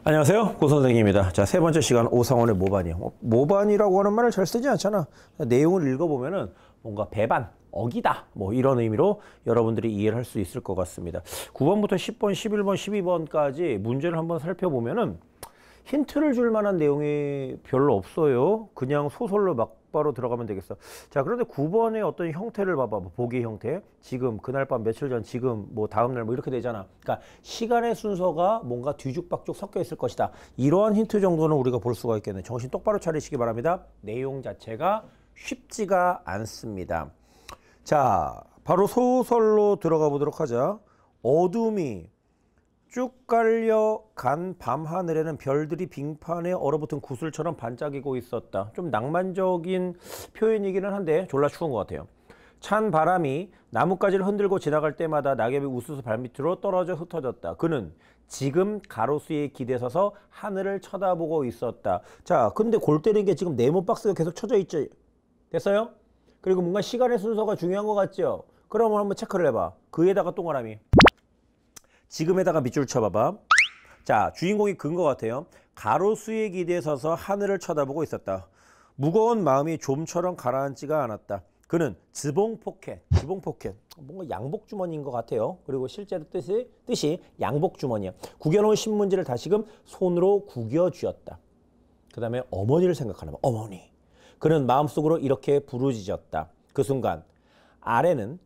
안녕하세요, 고 선생님입니다. 자, 세 번째 시간 오상원의 모반이요. 모반이라고 하는 말을 잘 쓰지 않잖아. 내용을 읽어보면은 뭔가 배반, 어기다 뭐 이런 의미로 여러분들이 이해를 할 수 있을 것 같습니다. 9번부터 10번, 11번, 12번까지 문제를 한번 살펴보면은 힌트를 줄 만한 내용이 별로 없어요. 그냥 소설로 막바로 들어가면 되겠어. 자, 그런데 9번의 어떤 형태를 봐봐. 보기 형태. 지금, 그날 밤, 며칠 전, 지금, 뭐 다음날 뭐 이렇게 되잖아. 그러니까 시간의 순서가 뭔가 뒤죽박죽 섞여 있을 것이다. 이러한 힌트 정도는 우리가 볼 수가 있겠네. 정신 똑바로 차리시기 바랍니다. 내용 자체가 쉽지가 않습니다. 자, 바로 소설로 들어가 보도록 하자. 어둠이 쭉 깔려 간 밤하늘에는 별들이 빙판에 얼어붙은 구슬처럼 반짝이고 있었다. 좀 낭만적인 표현이기는 한데 졸라 추운 것 같아요. 찬 바람이 나뭇가지를 흔들고 지나갈 때마다 낙엽이 우수수 발밑으로 떨어져 흩어졌다. 그는 지금 가로수에 기대서서 하늘을 쳐다보고 있었다. 자, 근데 골 때리는 게 지금 네모 박스가 계속 쳐져 있죠. 됐어요? 그리고 뭔가 시간의 순서가 중요한 것 같죠? 그러면 한번 체크를 해봐. 그에다가 동그라미. 지금에다가 밑줄 쳐봐봐. 자, 주인공이 그은 것 같아요. 가로수에 기대에 서서 하늘을 쳐다보고 있었다. 무거운 마음이 좀처럼 가라앉지가 않았다. 그는 지붕 포켓, 뭔가 양복 주머니인 것 같아요. 그리고 실제로 뜻이 양복 주머니야. 구겨놓은 신문지를 다시금 손으로 구겨 쥐었다. 그 다음에 어머니를 생각하나 봐. 어머니. 그는 마음속으로 이렇게 부르짖었다. 그 순간 아래는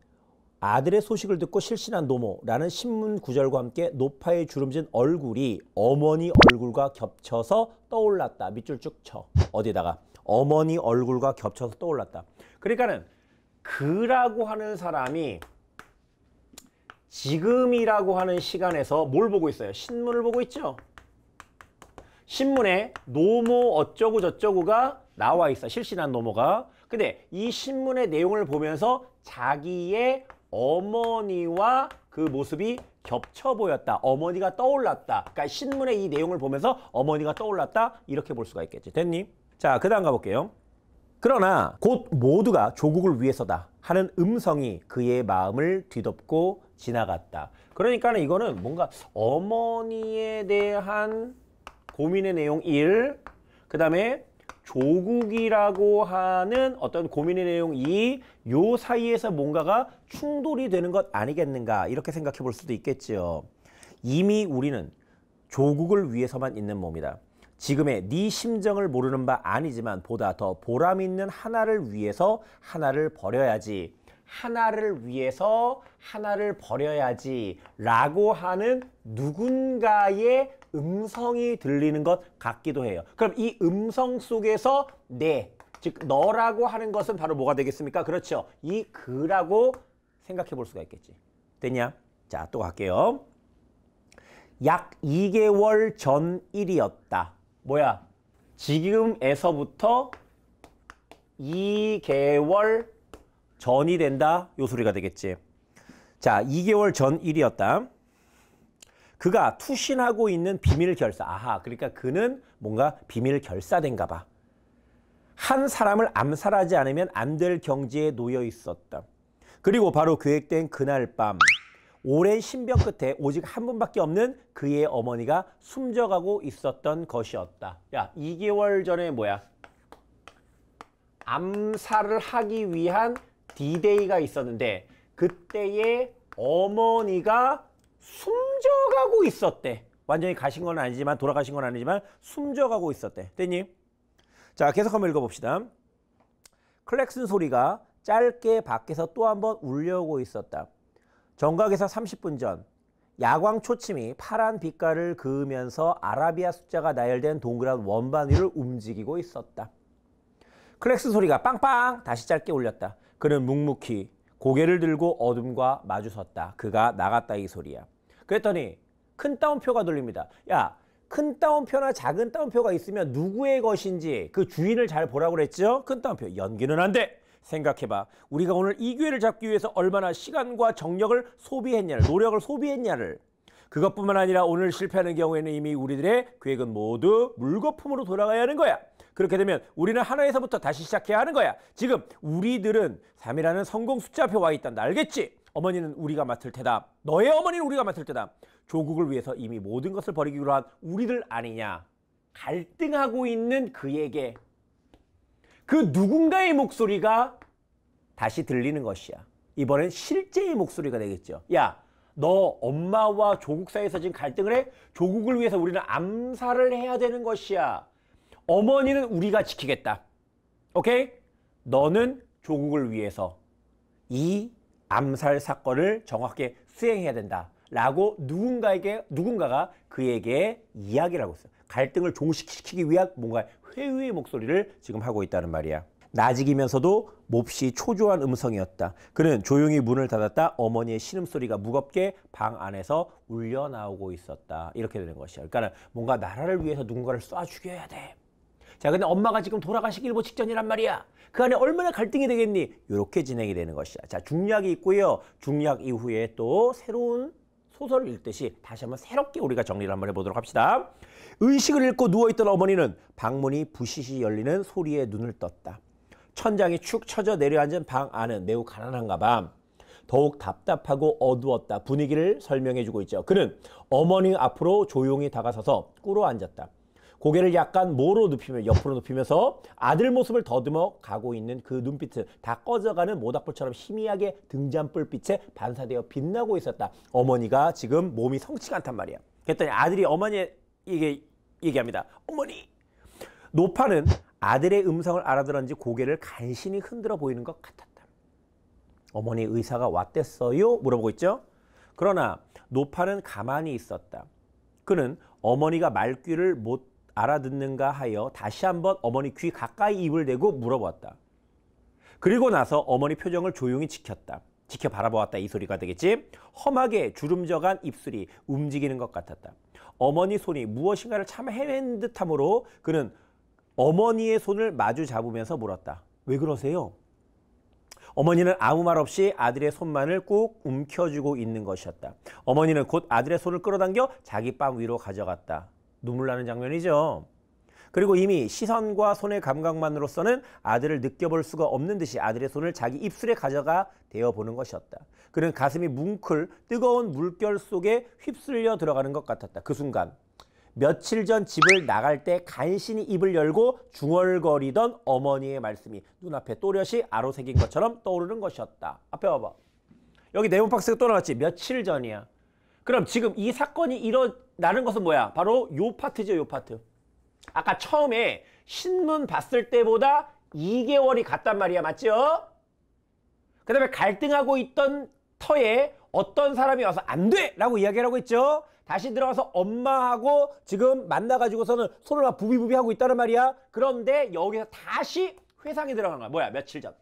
아들의 소식을 듣고 실신한 노모라는 신문 구절과 함께 노파에 주름진 얼굴이 어머니 얼굴과 겹쳐서 떠올랐다. 밑줄 쭉 쳐. 어디다가? 어머니 얼굴과 겹쳐서 떠올랐다. 그러니까는 그라고 하는 사람이 지금이라고 하는 시간에서 뭘 보고 있어요? 신문을 보고 있죠? 신문에 노모 어쩌고 저쩌고가 나와 있어. 실신한 노모가. 근데 이 신문의 내용을 보면서 자기의 어머니와 그 모습이 겹쳐 보였다. 어머니가 떠올랐다. 그러니까 신문의 이 내용을 보면서 어머니가 떠올랐다. 이렇게 볼 수가 있겠지. 됐니? 자, 그 다음 가볼게요. 그러나 곧 모두가 조국을 위해서다 하는 음성이 그의 마음을 뒤덮고 지나갔다. 그러니까 이거는 뭔가 어머니에 대한 고민의 내용 1, 그 다음에 조국이라고 하는 어떤 고민의 내용 2, 요 사이에서 뭔가가 충돌이 되는 것 아니겠는가 이렇게 생각해 볼 수도 있겠죠. 이미 우리는 조국을 위해서만 있는 몸이다. 지금의 네 심정을 모르는 바 아니지만 보다 더 보람 있는 하나를 위해서 하나를 버려야지. 하나를 위해서 하나를 버려야지 라고 하는 누군가의 음성이 들리는 것 같기도 해요. 그럼 이 음성 속에서 네, 즉 너라고 하는 것은 바로 뭐가 되겠습니까? 그렇죠. 이 그라고 생각해 볼 수가 있겠지. 됐냐? 자, 또 갈게요. 약 2개월 전 일이었다. 뭐야? 지금에서부터 2개월 전이 된다. 요 소리가 되겠지. 자, 2개월 전 일이었다. 그가 투신하고 있는 비밀 결사. 아하, 그러니까 그는 뭔가 비밀 결사된가 봐. 한 사람을 암살하지 않으면 안 될 경지에 놓여 있었다. 그리고 바로 계획된 그날 밤 오랜 신병 끝에 오직 한 분밖에 없는 그의 어머니가 숨져가고 있었던 것이었다. 야, 2개월 전에 뭐야? 암살을 하기 위한 D-Day가 있었는데 그때의 어머니가 숨져가고 있었대. 완전히 가신 건 아니지만, 돌아가신 건 아니지만 숨져가고 있었대. 됐니? 자, 계속 한번 읽어봅시다. 클렉슨 소리가 짧게 밖에서 또 한 번 울려오고 있었다. 정각에서 30분 전 야광 초침이 파란 빛깔을 그으면서 아라비아 숫자가 나열된 동그란 원반 위를 움직이고 있었다. 클렉슨 소리가 빵빵 다시 짧게 울렸다. 그는 묵묵히 고개를 들고 어둠과 마주섰다. 그가 나갔다 이 소리야. 그랬더니 큰 따옴표가 돌립니다. 야, 큰 따옴표나 작은 따옴표가 있으면 누구의 것인지 그 주인을 잘 보라고 그랬죠? 큰 따옴표. 연기는 안 돼. 생각해봐. 우리가 오늘 이 기회를 잡기 위해서 얼마나 시간과 정력을 소비했냐를, 노력을 소비했냐를. 그것뿐만 아니라 오늘 실패하는 경우에는 이미 우리들의 계획은 모두 물거품으로 돌아가야 하는 거야. 그렇게 되면 우리는 하나에서부터 다시 시작해야 하는 거야. 지금 우리들은 3이라는 성공 숫자표 와 있단다. 알겠지? 어머니는 우리가 맡을 테다. 너의 어머니는 우리가 맡을 테다. 조국을 위해서 이미 모든 것을 버리기로 한 우리들 아니냐. 갈등하고 있는 그에게 그 누군가의 목소리가 다시 들리는 것이야. 이번엔 실제의 목소리가 되겠죠. 야, 너 엄마와 조국 사이에서 지금 갈등을 해? 조국을 위해서 우리는 암살을 해야 되는 것이야. 어머니는 우리가 지키겠다. 오케이? 너는 조국을 위해서 이 암살 사건을 정확하게 수행해야 된다. 라고 누군가가 그에게 이야기를 하고 있어요. 갈등을 종식시키기 위한 뭔가 회유의 목소리를 지금 하고 있다는 말이야. 나직이면서도 몹시 초조한 음성이었다. 그는 조용히 문을 닫았다. 어머니의 신음소리가 무겁게 방 안에서 울려 나오고 있었다. 이렇게 되는 것이야. 그러니까 뭔가 나라를 위해서 누군가를 쏴 죽여야 돼. 자, 근데 엄마가 지금 돌아가시기 일보 직전이란 말이야. 그 안에 얼마나 갈등이 되겠니? 이렇게 진행이 되는 것이야. 자, 중략이 있고요. 중략 이후에 또 새로운 소설을 읽듯이 다시 한번 새롭게 우리가 정리를 한번 해보도록 합시다. 의식을 잃고 누워있던 어머니는 방문이 부시시 열리는 소리에 눈을 떴다. 천장이 축 처져 내려앉은 방 안은 매우 가난한가 봐. 더욱 답답하고 어두웠다. 분위기를 설명해주고 있죠. 그는 어머니 앞으로 조용히 다가서서 꿇어 앉았다. 고개를 약간 옆으로 눕히면서 아들 모습을 더듬어 가고 있는 그 눈빛은 다 꺼져가는 모닥불처럼 희미하게 등잔불빛에 반사되어 빛나고 있었다. 어머니가 지금 몸이 성치가 않단 말이야. 그랬더니 아들이 어머니에게 얘기합니다. 어머니! 노파는 아들의 음성을 알아들었는지 고개를 간신히 흔들어 보이는 것 같았다. 어머니 의사가 왔댔어요? 물어보고 있죠. 그러나 노파는 가만히 있었다. 그는 어머니가 말귀를 못 알아듣는가 하여 다시 한번 어머니 귀 가까이 입을 대고 물어보았다. 그리고 나서 어머니 표정을 조용히 지켜 바라보았다. 이 소리가 되겠지. 험하게 주름져간 입술이 움직이는 것 같았다. 어머니 손이 무엇인가를 참 헤맨 듯하므로 그는 어머니의 손을 마주 잡으면서 물었다. 왜 그러세요? 어머니는 아무 말 없이 아들의 손만을 꾹 움켜쥐고 있는 것이었다. 어머니는 곧 아들의 손을 끌어당겨 자기 뺨 위로 가져갔다. 눈물 나는 장면이죠. 그리고 이미 시선과 손의 감각만으로서는 아들을 느껴볼 수가 없는 듯이 아들의 손을 자기 입술에 가져가 대어보는 것이었다. 그는 가슴이 뭉클 뜨거운 물결 속에 휩쓸려 들어가는 것 같았다. 그 순간 며칠 전 집을 나갈 때 간신히 입을 열고 중얼거리던 어머니의 말씀이 눈앞에 또렷이 아로새긴 것처럼 떠오르는 것이었다. 앞에 봐봐. 여기 네모 박스가 또 나왔지. 며칠 전이야. 그럼 지금 이 사건이 일어나는 것은 뭐야? 바로 요 파트죠. 요 파트. 아까 처음에 신문 봤을 때보다 2개월이 갔단 말이야. 맞죠? 그 다음에 갈등하고 있던 터에 어떤 사람이 와서 안 돼! 라고 이야기를 하고 있죠. 다시 들어가서 엄마하고 지금 만나가지고서는 손을 막 부비부비 하고 있다는 말이야. 그런데 여기서 다시 회상이 들어가는 거야. 뭐야? 며칠 전.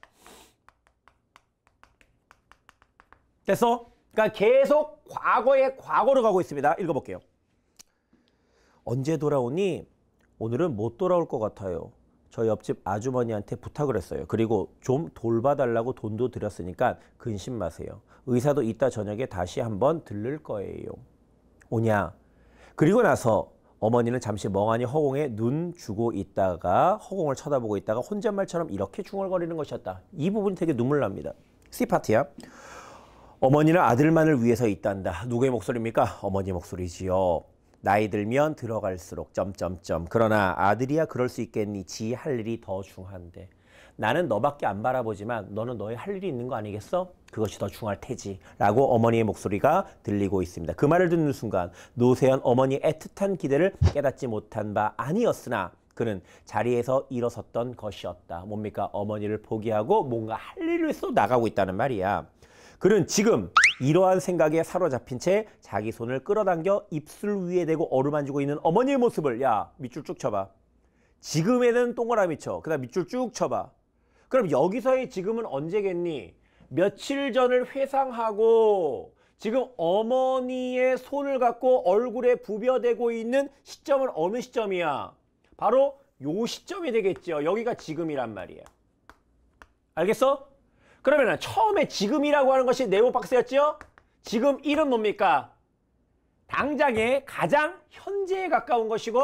됐어? 그러니까 계속 과거에 과거로 가고 있습니다. 읽어볼게요. 언제 돌아오니? 오늘은 못 돌아올 것 같아요. 저 옆집 아주머니한테 부탁을 했어요. 그리고 좀 돌봐달라고 돈도 드렸으니까 근심 마세요. 의사도 이따 저녁에 다시 한번 들를 거예요. 오냐? 그리고 나서 어머니는 잠시 멍하니 허공에 눈 주고 있다가 허공을 쳐다보고 있다가 혼잣말처럼 이렇게 중얼거리는 것이었다. 이 부분이 되게 눈물 납니다. C파트야. 어머니는 아들만을 위해서 있단다. 누구의 목소리입니까? 어머니 목소리지요. 나이 들면 들어갈수록 점점점. 그러나 아들이야 그럴 수 있겠니? 지 할 일이 더 중한데. 나는 너밖에 안 바라보지만 너는 너의 할 일이 있는 거 아니겠어? 그것이 더 중할 테지. 라고 어머니의 목소리가 들리고 있습니다. 그 말을 듣는 순간 노세연 어머니의 애틋한 기대를 깨닫지 못한 바 아니었으나 그는 자리에서 일어섰던 것이었다. 뭡니까? 어머니를 포기하고 뭔가 할 일을 위해서 나가고 있다는 말이야. 그는 지금 이러한 생각에 사로잡힌 채 자기 손을 끌어당겨 입술 위에 대고 어루만지고 있는 어머니의 모습을 야 밑줄 쭉 쳐봐. 지금에는 동그라미 쳐. 그 다음 밑줄 쭉 쳐봐. 그럼 여기서의 지금은 언제겠니? 며칠 전을 회상하고 지금 어머니의 손을 갖고 얼굴에 부벼대고 있는 시점은 어느 시점이야? 바로 요 시점이 되겠죠. 여기가 지금이란 말이야. 알겠어? 그러면 처음에 지금이라고 하는 것이 네모박스였죠? 지금 1은 뭡니까? 당장에 가장 현재에 가까운 것이고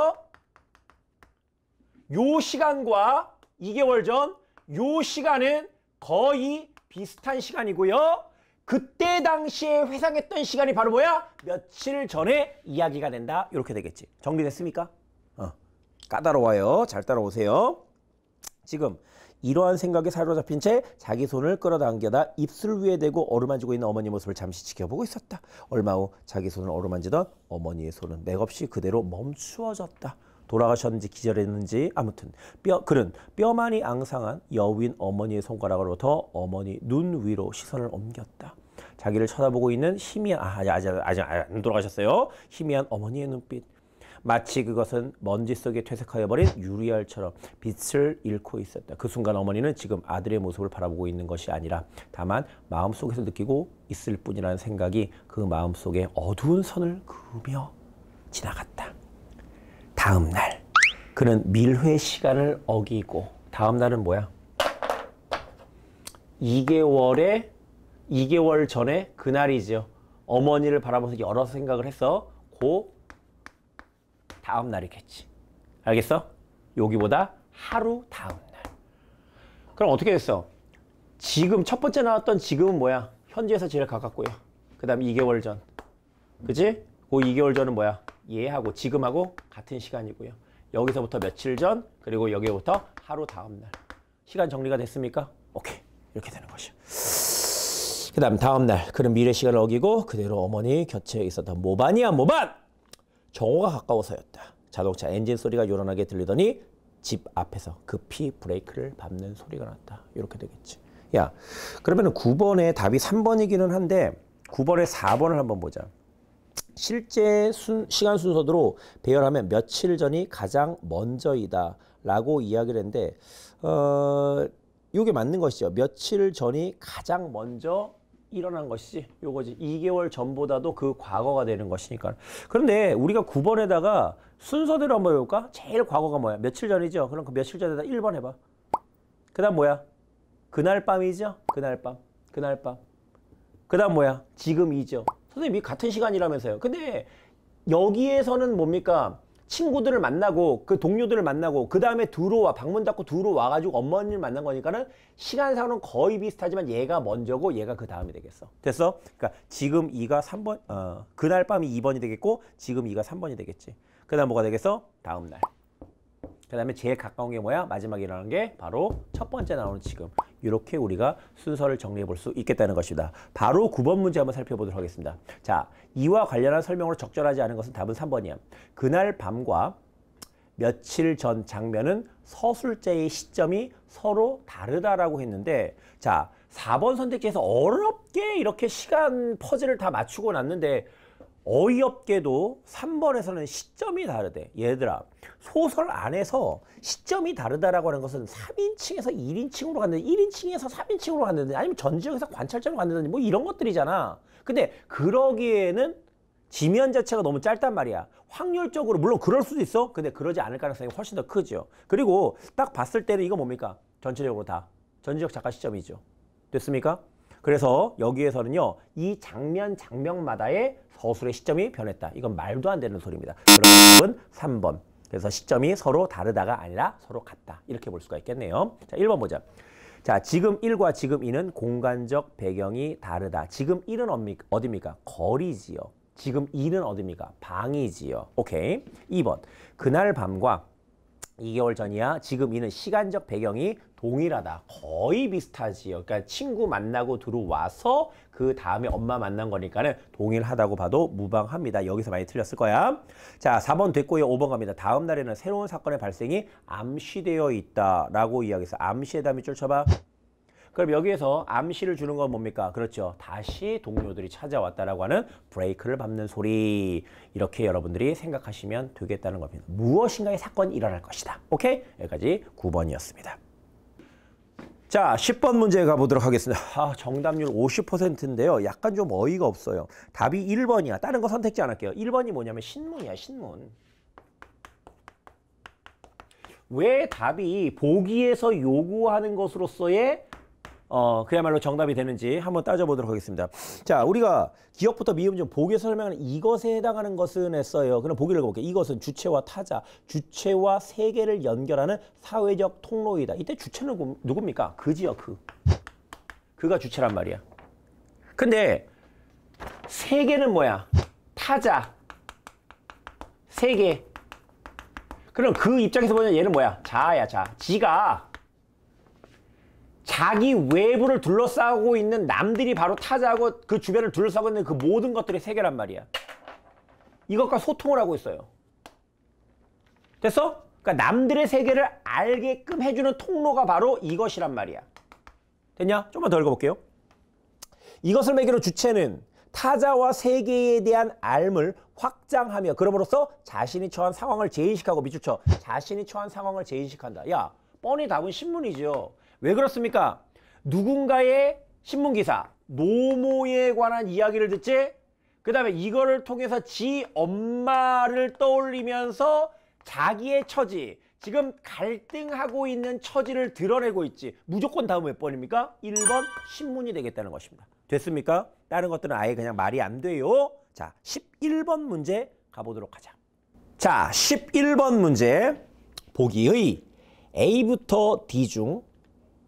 요 시간과 2개월 전 요 시간은 거의 비슷한 시간이고요. 그때 당시에 회상했던 시간이 바로 뭐야? 며칠 전에 이야기가 된다. 이렇게 되겠지. 정리됐습니까? 까다로워요. 잘 따라오세요. 지금 이러한 생각에 사로잡힌 채 자기 손을 끌어당겨다 입술 위에 대고 어루만지고 있는 어머니 모습을 잠시 지켜보고 있었다. 얼마 후 자기 손을 어루만지던 어머니의 손은 맥없이 그대로 멈추어졌다. 돌아가셨는지 기절했는지 아무튼 그는 뼈만이 앙상한 여윈 어머니의 손가락으로부터 어머니 눈 위로 시선을 옮겼다. 자기를 쳐다보고 있는 희미한 아직 안 돌아가셨어요. 희미한 어머니의 눈빛. 마치 그것은 먼지 속에 퇴색하여버린 유리알처럼 빛을 잃고 있었다. 그 순간 어머니는 지금 아들의 모습을 바라보고 있는 것이 아니라 다만 마음속에서 느끼고 있을 뿐이라는 생각이 그 마음속에 어두운 선을 그으며 지나갔다. 다음 날 그는 밀회 시간을 어기고 다음 날은 뭐야? 2개월 전에 그날이죠. 어머니를 바라보면서 여러 생각을 했어. 다음 날이겠지. 알겠어? 여기보다 하루 다음 날. 그럼 어떻게 됐어? 지금 첫 번째 나왔던 지금은 뭐야? 현재에서 제일 가깝고요. 그 다음 2개월 전. 그치? 그 2개월 전은 뭐야? 얘하고 지금하고 같은 시간이고요. 여기서부터 며칠 전, 그리고 여기부터 하루 다음 날. 시간 정리가 됐습니까? 오케이. 이렇게 되는 것이야. 그 다음 다음 날 그는 미래 시간을 어기고 그대로 어머니 곁에 있었던 모반이야 모반! 정오가 가까워서였다. 자동차 엔진 소리가 요란하게 들리더니 집 앞에서 급히 브레이크를 밟는 소리가 났다. 이렇게 되겠지. 야, 그러면 9번에 답이 3번이기는 한데 9번에 4번을 한번 보자. 실제 시간 순서대로 배열하면 며칠 전이 가장 먼저이다 라고 이야기를 했는데 이게 맞는 것이죠. 며칠 전이 가장 먼저 일어난 것이지. 요거지. 2개월 전보다도 그 과거가 되는 것이니까. 그런데 우리가 9번에다가 순서대로 한번 해볼까? 제일 과거가 뭐야? 며칠 전이죠. 그럼 그 며칠 전에다 1번 해봐. 그 다음 뭐야? 그날 밤이죠. 그날 밤. 그 다음 뭐야? 지금이죠. 선생님이 같은 시간이라면서요. 근데 여기에서는 뭡니까? 친구들을 만나고 그 동료들을 만나고 그 다음에 방문 닫고 들어와가지고 어머니를 만난 거니까는 시간상으로는 거의 비슷하지만 얘가 먼저고 얘가 그 다음이 되겠어. 됐어? 그러니까 지금 2가 3번, 그날 밤이 2번이 되겠고 지금 2가 3번이 되겠지. 그 다음 뭐가 되겠어? 다음 날. 그 다음에 제일 가까운 게 뭐야? 마지막에 일어나는 게 바로 첫 번째 나오는 지금. 이렇게 우리가 순서를 정리해 볼 수 있겠다는 것입니다. 바로 9번 문제 한번 살펴보도록 하겠습니다. 자, 이와 관련한 설명으로 적절하지 않은 것은 답은 3번이야. 그날 밤과 며칠 전 장면은 서술제의 시점이 서로 다르다라고 했는데 자, 4번 선택지에서 어렵게 이렇게 시간 퍼즐을 다 맞추고 났는데 어이없게도 3번에서는 시점이 다르대. 얘들아, 소설 안에서 시점이 다르다라고 하는 것은 3인칭에서 1인칭으로 갔는데 1인칭에서 3인칭으로 갔는데 아니면 전지역에서 관찰점으로 갔는데 뭐 이런 것들이잖아. 근데 그러기에는 지면 자체가 너무 짧단 말이야. 확률적으로 물론 그럴 수도 있어. 근데 그러지 않을 가능성이 훨씬 더 크죠. 그리고 딱 봤을 때는 이거 뭡니까? 전체적으로 다 전지적 작가 시점이죠. 됐습니까? 그래서 여기에서는요. 이 장면마다의 서술의 시점이 변했다. 이건 말도 안 되는 소리입니다. 그러면 답은 3번. 그래서 시점이 서로 다르다가 아니라 서로 같다. 이렇게 볼 수가 있겠네요. 자, 1번 보자. 자, 지금 1과 지금 2는 공간적 배경이 다르다. 지금 1은 어디입니까? 거리지요. 지금 2는 어디입니까? 방이지요. 오케이. 2번. 그날 밤과 2개월 전이야. 지금 2는 시간적 배경이 동일하다. 거의 비슷하지요. 그러니까 친구 만나고 들어와서 그 다음에 엄마 만난 거니까는 동일하다고 봐도 무방합니다. 여기서 많이 틀렸을 거야. 자, 4번 됐고요. 5번 갑니다. 다음 날에는 새로운 사건의 발생이 암시되어 있다라고 이야기해서 암시의 다음에 쫓아봐. 그럼 여기에서 암시를 주는 건 뭡니까? 그렇죠. 다시 동료들이 찾아왔다라고 하는 브레이크를 밟는 소리. 이렇게 여러분들이 생각하시면 되겠다는 겁니다. 무엇인가의 사건이 일어날 것이다. 오케이? 여기까지 9번이었습니다. 자, 10번 문제 가보도록 하겠습니다. 정답률 50%인데요. 약간 좀 어이가 없어요. 답이 1번이야. 다른 거 선택지 안 할게요. 1번이 뭐냐면 신문이야, 신문. 왜 답이 보기에서 요구하는 것으로서의 그야말로 정답이 되는지 한번 따져보도록 하겠습니다. 자, 우리가 기억부터 미음 중 보기에서 설명하는 이것에 해당하는 것은 했어요. 그럼 보기를 읽어볼게요. 이것은 주체와 타자, 주체와 세계를 연결하는 사회적 통로이다. 이때 주체는 누굽니까? 그지요, 그. 그가 주체란 말이야. 근데 세계는 뭐야? 타자. 세계. 그럼 그 입장에서 보면 얘는 뭐야? 자아야, 자. 지가 자기 외부를 둘러싸고 있는 남들이 바로 타자하고 그 주변을 둘러싸고 있는 그 모든 것들이 세계란 말이야. 이것과 소통을 하고 있어요. 됐어? 그러니까 남들의 세계를 알게끔 해주는 통로가 바로 이것이란 말이야. 됐냐? 좀만 더 읽어볼게요. 이것을 매개로 주체는 타자와 세계에 대한 알을 확장하며 그럼으로써 자신이 처한 상황을 재인식하고 밑줄 쳐. 자신이 처한 상황을 재인식한다. 야, 뻔히 답은 신문이죠. 왜 그렇습니까? 누군가의 신문기사, 노모에 관한 이야기를 듣지? 그 다음에 이거를 통해서 지 엄마를 떠올리면서 자기의 처지, 지금 갈등하고 있는 처지를 드러내고 있지. 무조건 다음 몇 번입니까? 1번 신문이 되겠다는 것입니다. 됐습니까? 다른 것들은 아예 그냥 말이 안 돼요. 자, 11번 문제 가보도록 하자. 자, 11번 문제. 보기의 A부터 D 중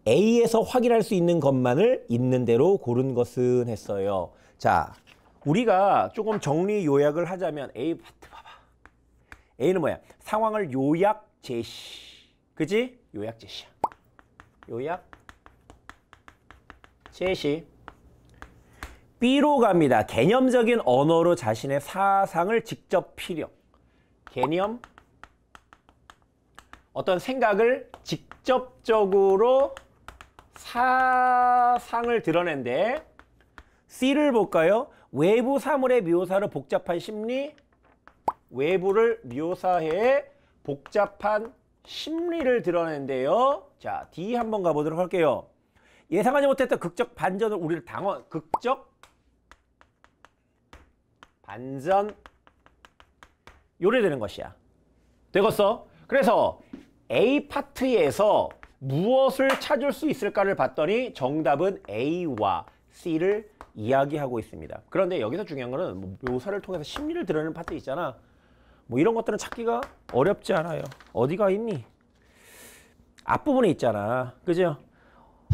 A에서 확인할 수 있는 것만을 있는 대로 고른 것은 했어요. 자, 우리가 조금 정리 요약을 하자면 A 파트 봐봐. A는 뭐야? 상황을 요약 제시. 그지? 요약 제시야. 요약 제시. B로 갑니다. 개념적인 언어로 자신의 사상을 직접 피력. 개념. 어떤 생각을 직접적으로 사상을 드러낸데 C를 볼까요? 외부 사물의 묘사를 복잡한 심리. 외부를 묘사해 복잡한 심리를 드러낸대요. 자, D 한번 가보도록 할게요. 예상하지 못했던 극적 반전을 우리를 극적 반전 요래되는 것이야. 되겠어? 그래서 A 파트에서 무엇을 찾을 수 있을까를 봤더니 정답은 A와 C를 이야기하고 있습니다. 그런데 여기서 중요한 거는 뭐 묘사를 통해서 심리를 드러내는 파트 있잖아. 뭐 이런 것들은 찾기가 어렵지 않아요. 어디가 있니? 앞부분에 있잖아. 그죠?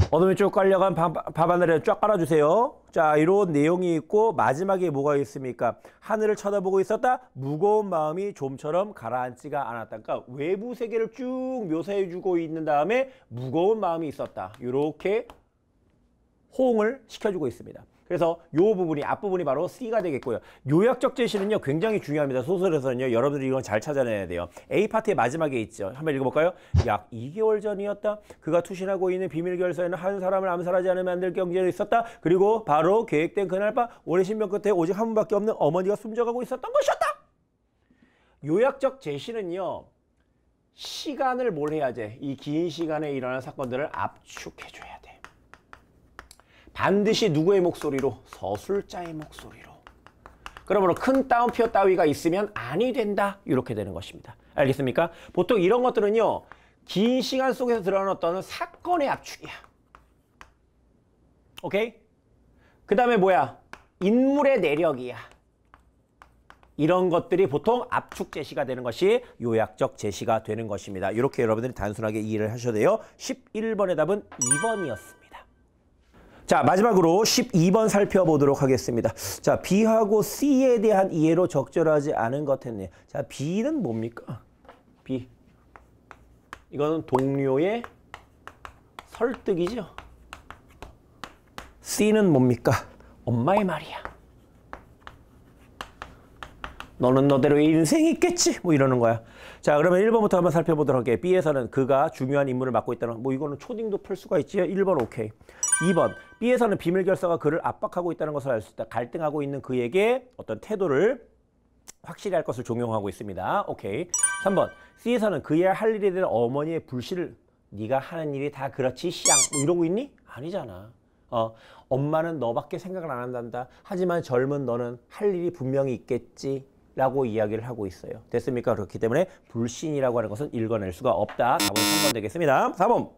어둠이 쭉 깔려간 밤하늘에 쫙 깔아주세요. 자, 이런 내용이 있고 마지막에 뭐가 있습니까? 하늘을 쳐다보고 있었다. 무거운 마음이 좀처럼 가라앉지가 않았다. 그러니까 외부 세계를 쭉 묘사해주고 있는 다음에 무거운 마음이 있었다. 이렇게 호응을 시켜주고 있습니다. 그래서 이 부분이 앞부분이 바로 C가 되겠고요. 요약적 제시는요 굉장히 중요합니다. 소설에서는요 여러분들이 이건 잘 찾아내야 돼요. A 파트의 마지막에 있죠. 한번 읽어볼까요? 약 2개월 전이었다. 그가 투신하고 있는 비밀 결서에는 한 사람을 암살하지 않으면 안 될 경쟁이 있었다. 그리고 바로 계획된 그날 밤 오랜 신명 끝에 오직 한 분밖에 없는 어머니가 숨져가고 있었던 것이었다. 요약적 제시는요 시간을 뭘 해야 돼? 이 긴 시간에 일어난 사건들을 압축해줘야 돼. 반드시 누구의 목소리로? 서술자의 목소리로. 그러므로 큰 따옴표 따위가 있으면 아니 된다. 이렇게 되는 것입니다. 알겠습니까? 보통 이런 것들은요. 긴 시간 속에서 드러난 어떤 사건의 압축이야. 오케이? 그 다음에 뭐야? 인물의 내력이야. 이런 것들이 보통 압축 제시가 되는 것이 요약적 제시가 되는 것입니다. 이렇게 여러분들이 단순하게 이해를 하셔야 돼요. 11번의 답은 2번이었습니다. 자, 마지막으로 12번 살펴보도록 하겠습니다. 자, B하고 C에 대한 이해로 적절하지 않은 것 했네. 자, B는 뭡니까? B. 이거는 동료의 설득이죠. C는 뭡니까? 엄마의 말이야. 너는 너대로의 인생이 있겠지? 뭐 이러는 거야. 자, 그러면 1번부터 한번 살펴보도록 할게요. B에서는 그가 중요한 임무를 맡고 있다는 뭐 이거는 초딩도 풀 수가 있지요. 1번 오케이. 2번 B에서는 비밀 결사가 그를 압박하고 있다는 것을 알 수 있다. 갈등하고 있는 그에게 어떤 태도를 확실히 할 것을 종용하고 있습니다. 오케이. 3번 C에서는 그의 할 일에 대한 어머니의 불신을 네가 하는 일이 다 그렇지 쌍 뭐 이러고 있니? 아니잖아. 엄마는 너밖에 생각을 안 한단다. 하지만 젊은 너는 할 일이 분명히 있겠지. 라고 이야기를 하고 있어요. 됐습니까? 그렇기 때문에 불신이라고 하는 것은 읽어낼 수가 없다. 답은 3번 되겠습니다. 4번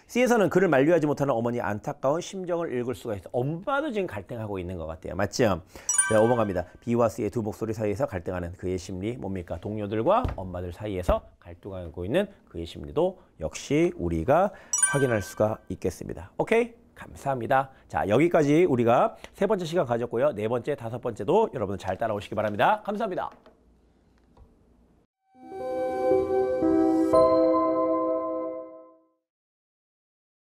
C에서는 그를 만류하지 못하는 어머니의 안타까운 심정을 읽을 수가 있어. 엄마도 지금 갈등하고 있는 것 같아요. 맞죠? 네, 5번 갑니다. B와 C의 두 목소리 사이에서 갈등하는 그의 심리 뭡니까? 동료들과 엄마들 사이에서 갈등하고 있는 그의 심리도 역시 우리가 확인할 수가 있겠습니다. 오케이? 감사합니다. 자, 여기까지 우리가 세 번째 시간 가졌고요. 네 번째, 다섯 번째도 여러분 잘 따라오시기 바랍니다. 감사합니다.